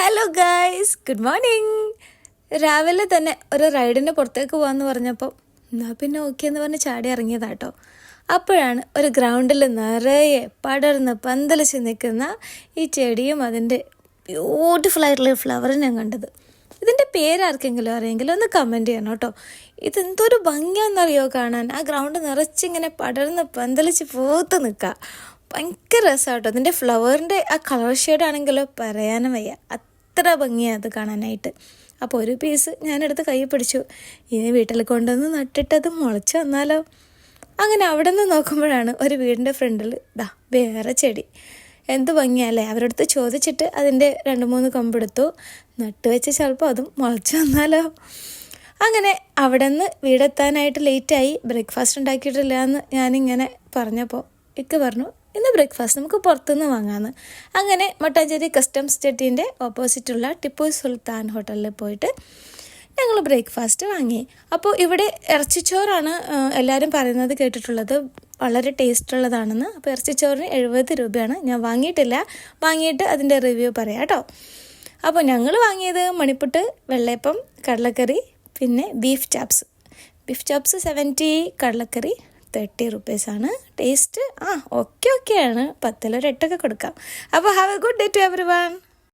Hello guys, good morning. രാവിലെ തന്നെ ഒരു റൈഡിന് പുറത്തേക്ക് പോകാമെന്ന് പറഞ്ഞപ്പോൾ എന്നാൽ പിന്നെ ഓക്കെ എന്ന് പറഞ്ഞ് ചാടി ഇറങ്ങിയതാട്ടോ. അപ്പോഴാണ് ഒരു ഗ്രൗണ്ടിൽ നിറയെ പടർന്ന് പന്തലിച്ച് നിൽക്കുന്ന ഈ ചെടിയും അതിൻ്റെ ബ്യൂട്ടിഫുൾ ആയിട്ടുള്ള ഫ്ലവറും ഞാൻ കണ്ടത്. ഇതിൻ്റെ പേരാർക്കെങ്കിലും അറിയെങ്കിലും ഒന്ന് കമൻറ്റ് ചെയ്യണം കേട്ടോ. ഇതെന്തൊരു ഭംഗിയാണെന്നറിയോ കാണാൻ. ആ ഗ്രൗണ്ട് നിറച്ചിങ്ങനെ പടർന്ന് പന്തലിച്ച് പോത്ത് നിൽക്കുക. ഭയങ്കര രസമാട്ടോ. അതിൻ്റെ ഫ്ലവറിൻ്റെ ആ കളർ ഷെയ്ഡാണെങ്കിലോ പറയാനും വയ്യ, അത്ര ഭംഗിയാണ് അത് കാണാനായിട്ട്. അപ്പോൾ ഒരു പീസ് ഞാനെടുത്ത് കൈ പിടിച്ചു. ഇനി വീട്ടിൽ കൊണ്ടുവന്ന് നട്ടിട്ടത് മുളച്ച് വന്നാലോ. അങ്ങനെ അവിടെ നിന്ന് നോക്കുമ്പോഴാണ് ഒരു വീടിൻ്റെ ഫ്രണ്ടിൽ വേറെ ചെടി. എന്ത് ഭംഗിയല്ലേ. അവരടുത്ത് ചോദിച്ചിട്ട് അതിൻ്റെ 2-3 കൊമ്പെടുത്തു നട്ട് വെച്ച് ചിലപ്പോൾ അതും മുളച്ച് വന്നാലോ. അങ്ങനെ അവിടെ നിന്ന് വീടെത്താനായിട്ട് ലേറ്റായി. ബ്രേക്ക്ഫാസ്റ്റ് ഉണ്ടാക്കിയിട്ടില്ല എന്ന് ഞാനിങ്ങനെ പറഞ്ഞപ്പോൾ ഇക്ക പറഞ്ഞു, ഇന്ന് ബ്രേക്ക്ഫാസ്റ്റ് നമുക്ക് പുറത്തുനിന്ന് വാങ്ങാമെന്ന്. അങ്ങനെ മട്ടാഞ്ചേരി കസ്റ്റംസ് ജെട്ടീൻ്റെ ഓപ്പോസിറ്റുള്ള ടിപ്പു സുൽത്താൻ ഹോട്ടലിൽ പോയിട്ട് ഞങ്ങൾ ബ്രേക്ക്ഫാസ്റ്റ് വാങ്ങി. അപ്പോൾ ഇവിടെ ഇറച്ചിച്ചോറാണ് എല്ലാവരും പറയുന്നത് കേട്ടിട്ടുള്ളത്, വളരെ ടേസ്റ്റ് ഉള്ളതാണെന്ന്. അപ്പോൾ ഇറച്ചിച്ചോറിന് 70 രൂപയാണ്. ഞാൻ വാങ്ങിയിട്ടില്ല, വാങ്ങിയിട്ട് അതിൻ്റെ റിവ്യൂ പറയാം കേട്ടോ. അപ്പോൾ ഞങ്ങൾ വാങ്ങിയത് മണിപ്പുട്ട്, വെള്ളയപ്പം, കടലക്കറി, പിന്നെ ബീഫ് ചാപ്സ് 70, കടലക്കറി 30 റുപ്പീസാണ്. ടേസ്റ്റ് ഓക്കെയാണ്. 10-1 8 കൊടുക്കാം. അപ്പോൾ have a good day to everyone.